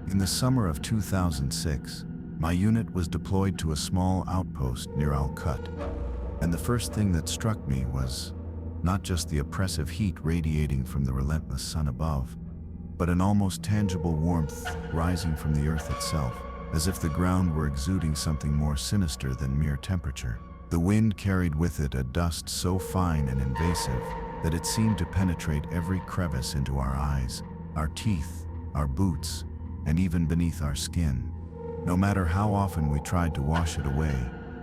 In the summer of 2006, my unit was deployed to a small outpost near Al-Kut, and the first thing that struck me was not just the oppressive heat radiating from the relentless sun above, but an almost tangible warmth rising from the earth itself, as if the ground were exuding something more sinister than mere temperature. The wind carried with it a dust so fine and invasive that it seemed to penetrate every crevice into our eyes, our teeth, our boots, and even beneath our skin. No matter how often we tried to wash it away,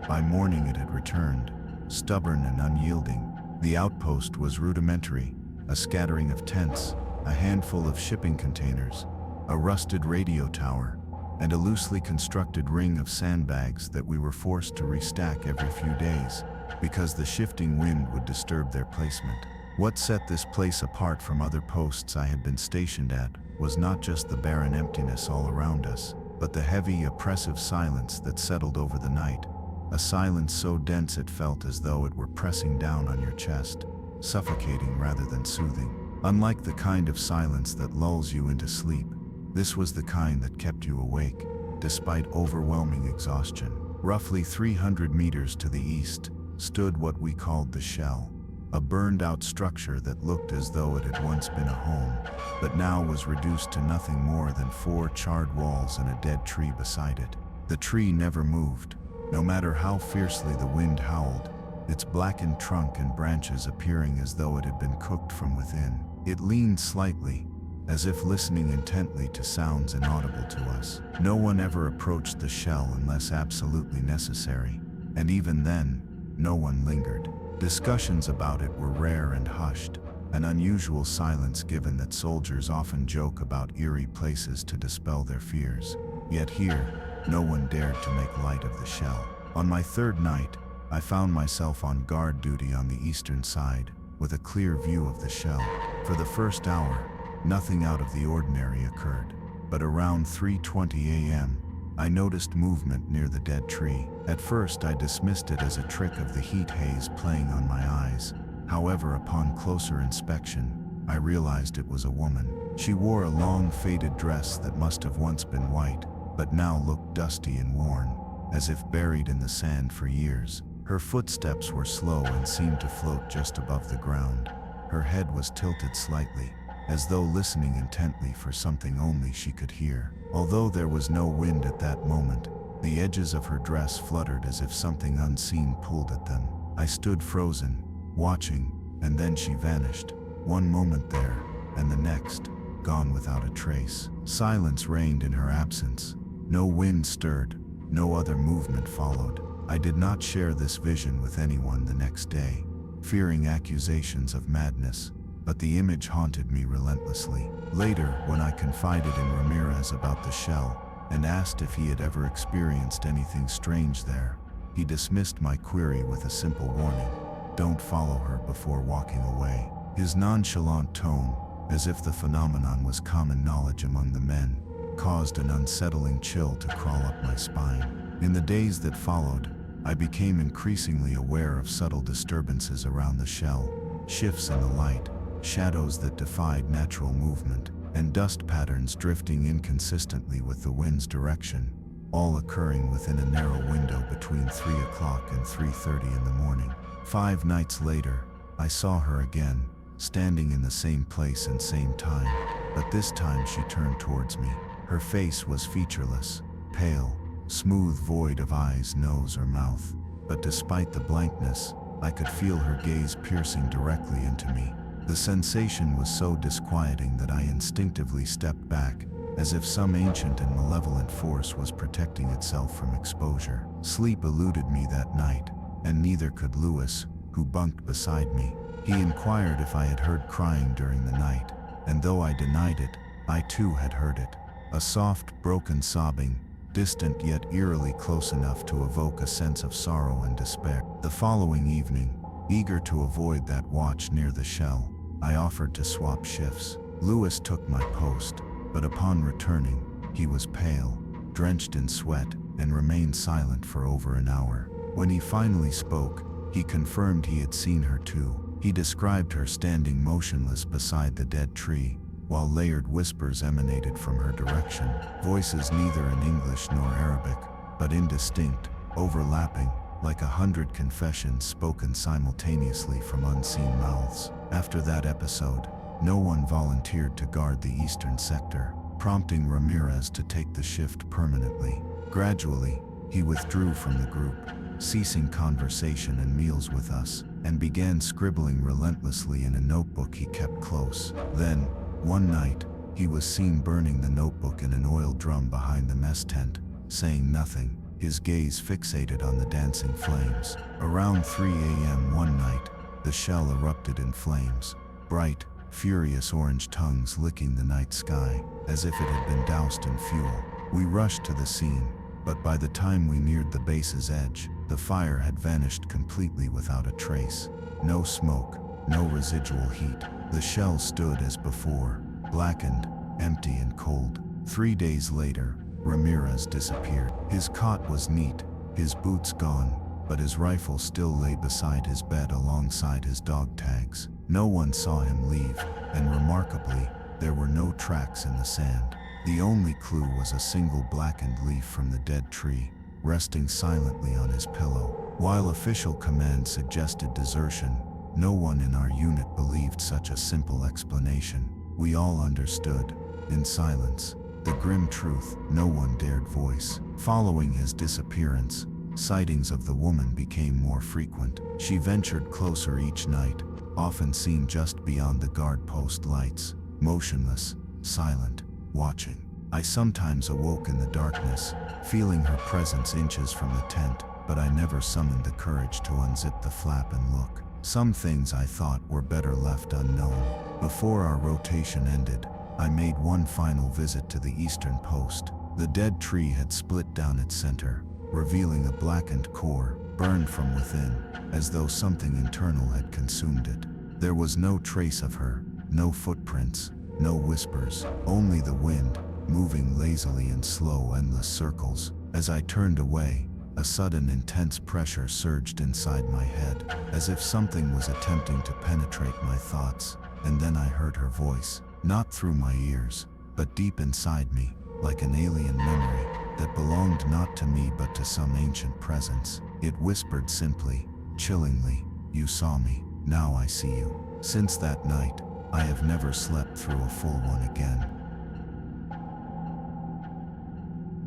by morning it had returned, stubborn and unyielding. The outpost was rudimentary, a scattering of tents, a handful of shipping containers, a rusted radio tower, and a loosely constructed ring of sandbags that we were forced to restack every few days, because the shifting wind would disturb their placement. What set this place apart from other posts I had been stationed at was not just the barren emptiness all around us, but the heavy, oppressive silence that settled over the night, a silence so dense it felt as though it were pressing down on your chest, suffocating rather than soothing. Unlike the kind of silence that lulls you into sleep, this was the kind that kept you awake, despite overwhelming exhaustion. Roughly 300 meters to the east stood what we called the Shell, a burned-out structure that looked as though it had once been a home, but now was reduced to nothing more than 4 charred walls and a dead tree beside it. The tree never moved, no matter how fiercely the wind howled, its blackened trunk and branches appearing as though it had been cooked from within. It leaned slightly, as if listening intently to sounds inaudible to us. No one ever approached the Shell unless absolutely necessary, and even then, no one lingered. Discussions about it were rare and hushed, an unusual silence given that soldiers often joke about eerie places to dispel their fears. Yet here, no one dared to make light of the Shell. On my third night, I found myself on guard duty on the eastern side, with a clear view of the Shell. For the first hour, nothing out of the ordinary occurred, but around 3:20 a.m., I noticed movement near the dead tree. At first, I dismissed it as a trick of the heat haze playing on my eyes. However, upon closer inspection, I realized it was a woman. She wore a long, faded dress that must have once been white, but now looked dusty and worn, as if buried in the sand for years. Her footsteps were slow and seemed to float just above the ground. Her head was tilted slightly, as though listening intently for something only she could hear. Although there was no wind at that moment, the edges of her dress fluttered as if something unseen pulled at them. I stood frozen, watching, and then she vanished. One moment there, and the next, gone without a trace. Silence reigned in her absence. No wind stirred, no other movement followed. I did not share this vision with anyone the next day, fearing accusations of madness, but the image haunted me relentlessly. Later, when I confided in Ramirez about the Shell and asked if he had ever experienced anything strange there, he dismissed my query with a simple warning: don't follow her before walking away. His nonchalant tone, as if the phenomenon was common knowledge among the men, caused an unsettling chill to crawl up my spine. In the days that followed, I became increasingly aware of subtle disturbances around the Shell, shifts in the light, shadows that defied natural movement, and dust patterns drifting inconsistently with the wind's direction, all occurring within a narrow window between 3 o'clock and 3:30 in the morning. 5 nights later, I saw her again, standing in the same place and same time, but this time she turned towards me. Her face was featureless, pale, smooth, void of eyes, nose, or mouth, but despite the blankness, I could feel her gaze piercing directly into me. The sensation was so disquieting that I instinctively stepped back, as if some ancient and malevolent force was protecting itself from exposure. Sleep eluded me that night, and neither could Lewis, who bunked beside me. He inquired if I had heard crying during the night, and though I denied it, I too had heard it. A soft, broken sobbing, distant yet eerily close enough to evoke a sense of sorrow and despair. The following evening, eager to avoid that watch near the Shell, I offered to swap shifts. Lewis took my post, but upon returning, he was pale, drenched in sweat, and remained silent for over an hour. When he finally spoke, he confirmed he had seen her too. He described her standing motionless beside the dead tree, while layered whispers emanated from her direction, voices neither in English nor Arabic, but indistinct, overlapping, like 100 confessions spoken simultaneously from unseen mouths. After that episode, no one volunteered to guard the eastern sector, prompting Ramirez to take the shift permanently. Gradually, he withdrew from the group, ceasing conversation and meals with us, and began scribbling relentlessly in a notebook he kept close. Then, one night, he was seen burning the notebook in an oil drum behind the mess tent, saying nothing, his gaze fixated on the dancing flames. Around 3 a.m. one night, the shell erupted in flames, bright, furious orange tongues licking the night sky, as if it had been doused in fuel. We rushed to the scene, but by the time we neared the base's edge, the fire had vanished completely without a trace. No smoke, no residual heat. The shell stood as before, blackened, empty and cold. 3 days later, Ramirez disappeared. His cot was neat, his boots gone, but his rifle still lay beside his bed alongside his dog tags. No one saw him leave, and remarkably, there were no tracks in the sand. The only clue was a single blackened leaf from the dead tree, resting silently on his pillow. While official command suggested desertion, no one in our unit believed such a simple explanation. We all understood, in silence, the grim truth no one dared voice. Following his disappearance, sightings of the woman became more frequent. She ventured closer each night, often seen just beyond the guard post lights, motionless, silent, watching. I sometimes awoke in the darkness, feeling her presence inches from the tent, but I never summoned the courage to unzip the flap and look. Some things I thought were better left unknown. Before our rotation ended, I made one final visit to the eastern post. The dead tree had split down its center, revealing a blackened core, burned from within, as though something internal had consumed it. There was no trace of her, no footprints, no whispers, only the wind, moving lazily in slow, endless circles. As I turned away, a sudden intense pressure surged inside my head, as if something was attempting to penetrate my thoughts, and then I heard her voice, not through my ears, but deep inside me, like an alien memory that belonged not to me but to some ancient presence. It whispered simply, chillingly, "You saw me, now I see you." Since that night, I have never slept through a full one again.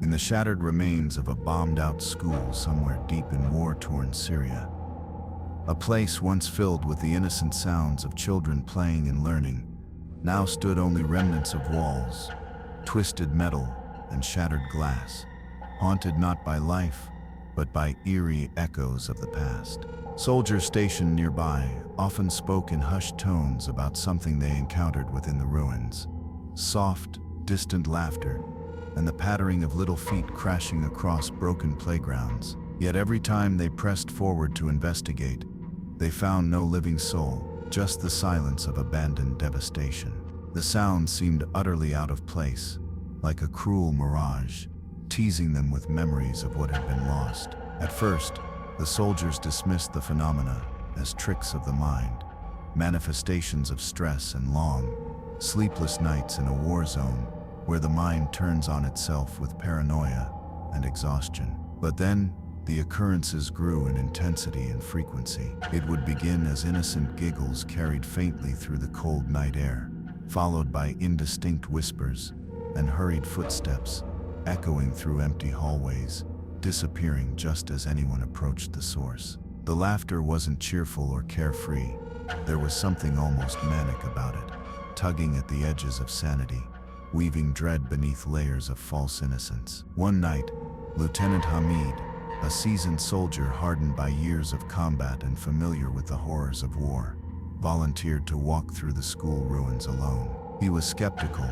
In the shattered remains of a bombed-out school somewhere deep in war-torn Syria, a place once filled with the innocent sounds of children playing and learning, now stood only remnants of walls, twisted metal, and shattered glass, haunted not by life, but by eerie echoes of the past. Soldiers stationed nearby often spoke in hushed tones about something they encountered within the ruins. Soft, distant laughter, and the pattering of little feet crashing across broken playgrounds. Yet every time they pressed forward to investigate, they found no living soul, just the silence of abandoned devastation. The sound seemed utterly out of place, like a cruel mirage, teasing them with memories of what had been lost. At first, the soldiers dismissed the phenomena as tricks of the mind, manifestations of stress and long, sleepless nights in a war zone where the mind turns on itself with paranoia and exhaustion. But then, the occurrences grew in intensity and frequency. It would begin as innocent giggles carried faintly through the cold night air, followed by indistinct whispers and hurried footsteps, echoing through empty hallways, disappearing just as anyone approached the source. The laughter wasn't cheerful or carefree. There was something almost manic about it, tugging at the edges of sanity, weaving dread beneath layers of false innocence. One night, Lieutenant Hamid, a seasoned soldier hardened by years of combat and familiar with the horrors of war, volunteered to walk through the school ruins alone. He was skeptical,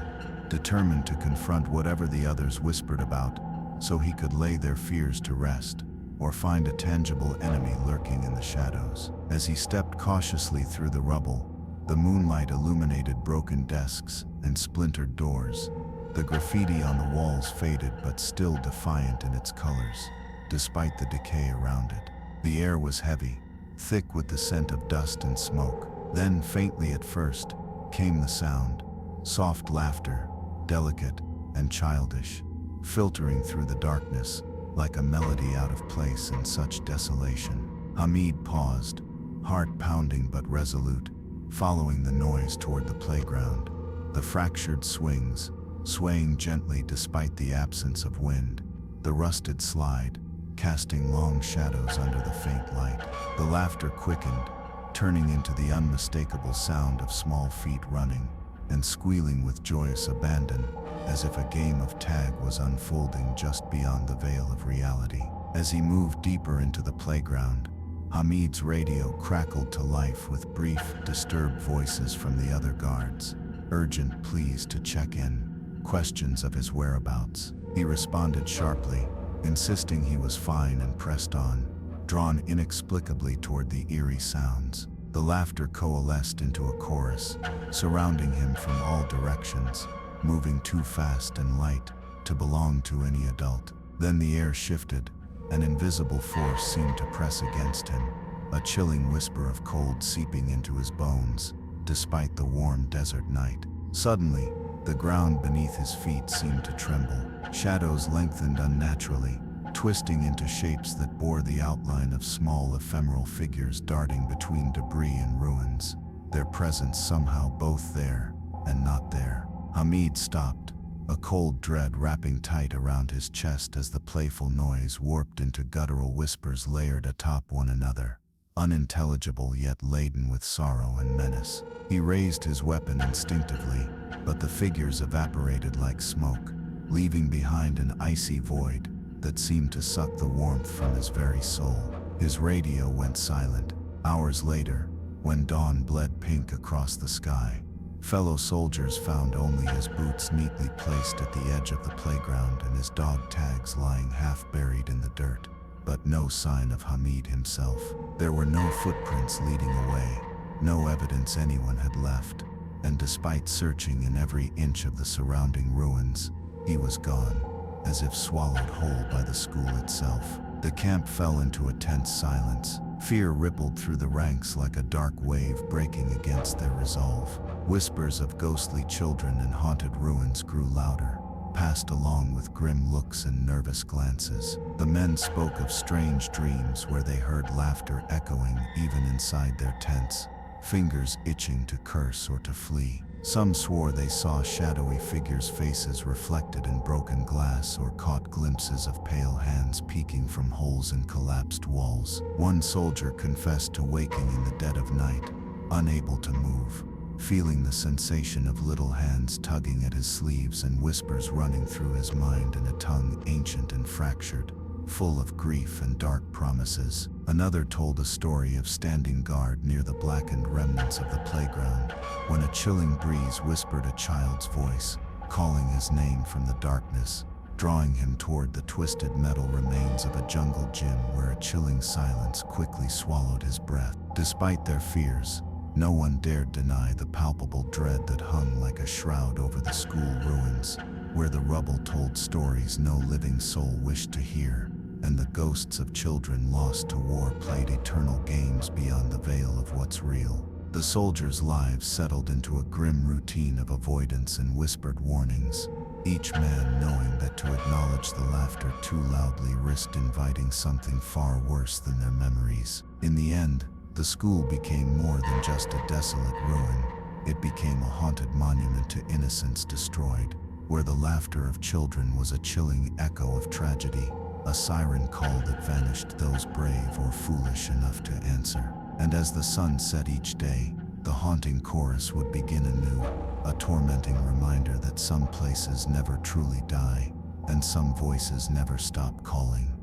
determined to confront whatever the others whispered about, so he could lay their fears to rest, or find a tangible enemy lurking in the shadows. As he stepped cautiously through the rubble, the moonlight illuminated broken desks and splintered doors. The graffiti on the walls faded but still defiant in its colors, despite the decay around it. The air was heavy, thick with the scent of dust and smoke. Then, faintly at first, came the sound, soft laughter, delicate and childish, filtering through the darkness like a melody out of place in such desolation. Hamid paused, heart pounding but resolute, following the noise toward the playground. The fractured swings, swaying gently despite the absence of wind, the rusted slide, casting long shadows under the faint light. The laughter quickened, turning into the unmistakable sound of small feet running and squealing with joyous abandon, as if a game of tag was unfolding just beyond the veil of reality. As he moved deeper into the playground, Hamid's radio crackled to life with brief, disturbed voices from the other guards, urgent pleas to check in, questions of his whereabouts. He responded sharply, insisting he was fine, and pressed on, drawn inexplicably toward the eerie sounds. The laughter coalesced into a chorus, surrounding him from all directions, moving too fast and light to belong to any adult. Then the air shifted. An invisible force seemed to press against him, a chilling whisper of cold seeping into his bones, despite the warm desert night. Suddenly, the ground beneath his feet seemed to tremble. Shadows lengthened unnaturally, twisting into shapes that bore the outline of small ephemeral figures darting between debris and ruins, their presence somehow both there and not there. Hamid stopped, a cold dread wrapping tight around his chest as the playful noise warped into guttural whispers layered atop one another, unintelligible yet laden with sorrow and menace. He raised his weapon instinctively, but the figures evaporated like smoke, leaving behind an icy void that seemed to suck the warmth from his very soul. His radio went silent. Hours later, when dawn bled pink across the sky, fellow soldiers found only his boots neatly placed at the edge of the playground and his dog tags lying half buried in the dirt, but no sign of Hamid himself. There were no footprints leading away, no evidence anyone had left, and despite searching in every inch of the surrounding ruins, he was gone, as if swallowed whole by the school itself. The camp fell into a tense silence. Fear rippled through the ranks like a dark wave breaking against their resolve. Whispers of ghostly children and haunted ruins grew louder, passed along with grim looks and nervous glances. The men spoke of strange dreams where they heard laughter echoing even inside their tents, fingers itching to curse or to flee. Some swore they saw shadowy figures' faces reflected in broken glass or caught glimpses of pale hands peeking from holes in collapsed walls. One soldier confessed to waking in the dead of night, unable to move, feeling the sensation of little hands tugging at his sleeves and whispers running through his mind in a tongue ancient and fractured, full of grief and dark promises. Another told a story of standing guard near the blackened remnants of the playground, when a chilling breeze whispered a child's voice, calling his name from the darkness, drawing him toward the twisted metal remains of a jungle gym where a chilling silence quickly swallowed his breath. Despite their fears, no one dared deny the palpable dread that hung like a shroud over the school ruins, where the rubble told stories no living soul wished to hear, and the ghosts of children lost to war played eternal games beyond the veil of what's real. The soldiers' lives settled into a grim routine of avoidance and whispered warnings, each man knowing that to acknowledge the laughter too loudly risked inviting something far worse than their memories. In the end, the school became more than just a desolate ruin. It became a haunted monument to innocence destroyed, where the laughter of children was a chilling echo of tragedy, a siren call that vanished those brave or foolish enough to answer. And as the sun set each day, the haunting chorus would begin anew, a tormenting reminder that some places never truly die, and some voices never stop calling.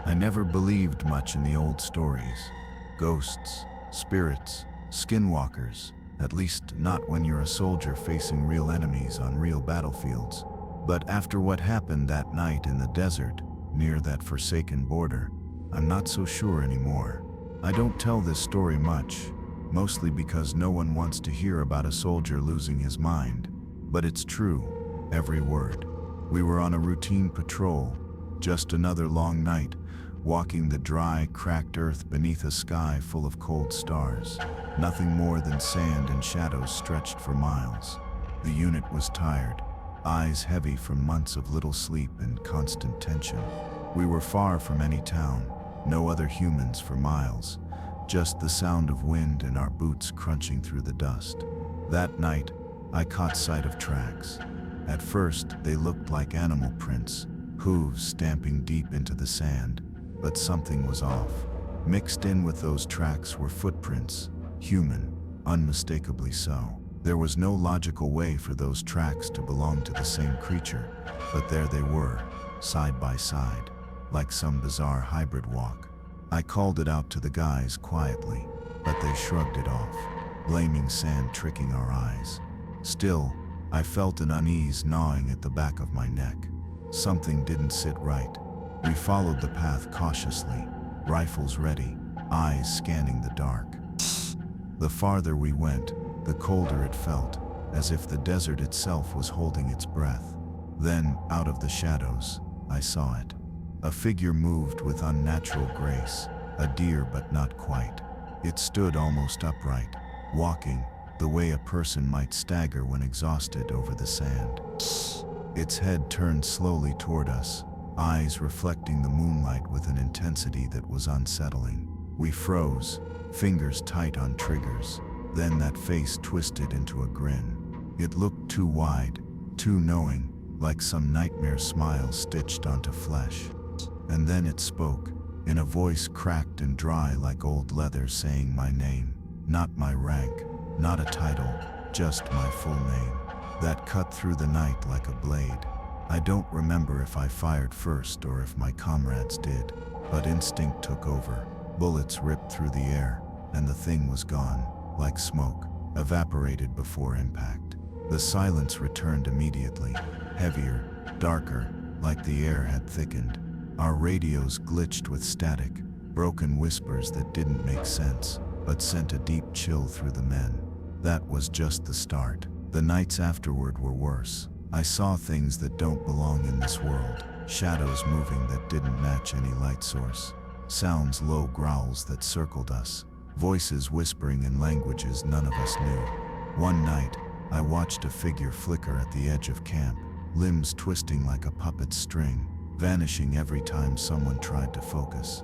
I never believed much in the old stories. Ghosts, spirits, skinwalkers, at least not when you're a soldier facing real enemies on real battlefields. But after what happened that night in the desert, near that forsaken border, I'm not so sure anymore. I don't tell this story much, mostly because no one wants to hear about a soldier losing his mind. But it's true, every word. We were on a routine patrol, just another long night, walking the dry, cracked earth beneath a sky full of cold stars. Nothing more than sand and shadows stretched for miles. The unit was tired, eyes heavy from months of little sleep and constant tension. We were far from any town, no other humans for miles, just the sound of wind and our boots crunching through the dust. That night, I caught sight of tracks. At first, they looked like animal prints, hooves stamping deep into the sand, but something was off. Mixed in with those tracks were footprints, human, unmistakably so. There was no logical way for those tracks to belong to the same creature, but there they were, side by side, like some bizarre hybrid walk. I called it out to the guys quietly, but they shrugged it off, blaming sand tricking our eyes. Still, I felt an unease gnawing at the back of my neck. Something didn't sit right. We followed the path cautiously, rifles ready, eyes scanning the dark. The farther we went, the colder it felt, as if the desert itself was holding its breath. Then, out of the shadows, I saw it. A figure moved with unnatural grace, a deer but not quite. It stood almost upright, walking the way a person might stagger when exhausted over the sand. Its head turned slowly toward us, eyes reflecting the moonlight with an intensity that was unsettling. We froze, fingers tight on triggers. Then that face twisted into a grin. It looked too wide, too knowing, like some nightmare smile stitched onto flesh. And then it spoke, in a voice cracked and dry like old leather, saying my name. Not my rank, not a title, just my full name. That cut through the night like a blade. I don't remember if I fired first or if my comrades did, but instinct took over. Bullets ripped through the air, and the thing was gone, like smoke, evaporated before impact. The silence returned immediately, heavier, darker, like the air had thickened. Our radios glitched with static, broken whispers that didn't make sense, but sent a deep chill through the men. That was just the start. The nights afterward were worse. I saw things that don't belong in this world, shadows moving that didn't match any light source, sounds, low growls that circled us, voices whispering in languages none of us knew. One night, I watched a figure flicker at the edge of camp, limbs twisting like a puppet's string, vanishing every time someone tried to focus.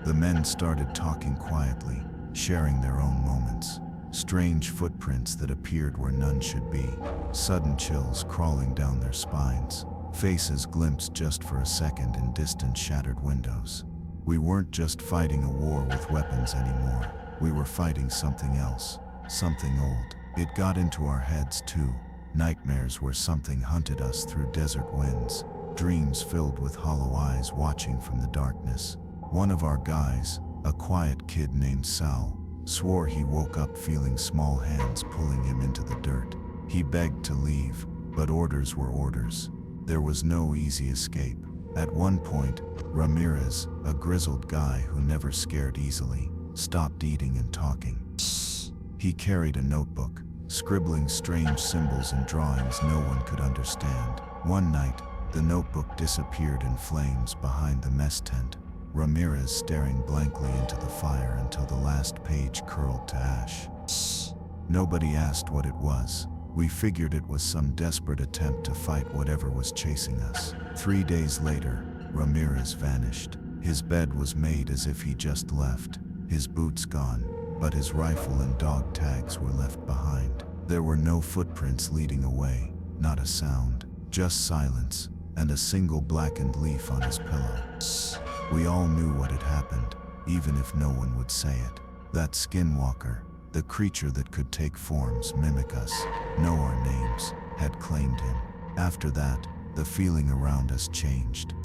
The men started talking quietly, sharing their own moments. Strange footprints that appeared where none should be, sudden chills crawling down their spines, faces glimpsed just for a second in distant shattered windows. We weren't just fighting a war with weapons anymore. We were fighting something else, something old. It got into our heads too. Nightmares where something hunted us through desert winds, dreams filled with hollow eyes watching from the darkness. One of our guys, a quiet kid named Sal, swore he woke up feeling small hands pulling him into the dirt. He begged to leave, but orders were orders. There was no easy escape. At one point, Ramirez, a grizzled guy who never scared easily, stopped eating and talking. He carried a notebook, scribbling strange symbols and drawings no one could understand. One night, the notebook disappeared in flames behind the mess tent, Ramirez staring blankly into the fire until the last page curled to ash. Nobody asked what it was. We figured it was some desperate attempt to fight whatever was chasing us. 3 days later, Ramirez vanished. His bed was made as if he just left, his boots gone, but his rifle and dog tags were left behind. There were no footprints leading away, not a sound, just silence, and a single blackened leaf on his pillow. We all knew what had happened, even if no one would say it. That Skinwalker, the creature that could take forms, mimic us, know our names, had claimed him. After that, the feeling around us changed.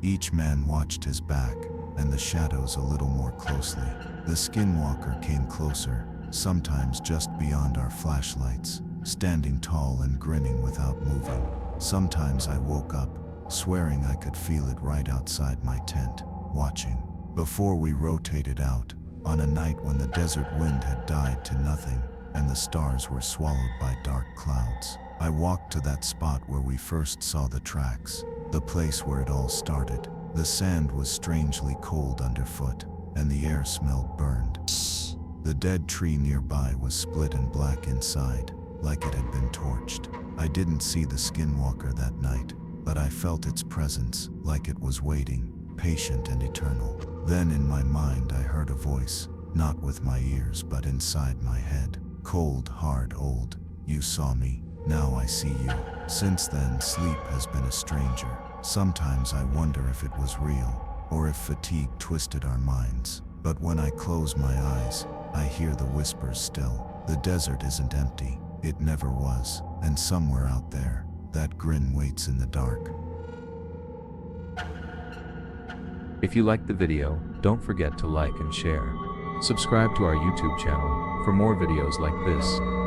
Each man watched his back, and the shadows a little more closely. The Skinwalker came closer, sometimes just beyond our flashlights, standing tall and grinning without moving. Sometimes I woke up, swearing I could feel it right outside my tent, watching. Before we rotated out, on a night when the desert wind had died to nothing, and the stars were swallowed by dark clouds, I walked to that spot where we first saw the tracks, the place where it all started. The sand was strangely cold underfoot, and the air smelled burned. The dead tree nearby was split and black inside, like it had been torched. I didn't see the Skinwalker that night, but I felt its presence, like it was waiting, patient and eternal. Then in my mind I heard a voice, not with my ears but inside my head. Cold, hard, old, you saw me, now I see you. Since then, sleep has been a stranger. Sometimes I wonder if it was real, or if fatigue twisted our minds. But when I close my eyes, I hear the whispers still. The desert isn't empty, it never was, and somewhere out there, that grin waits in the dark. If you liked the video, don't forget to like and share. Subscribe to our YouTube channel for more videos like this.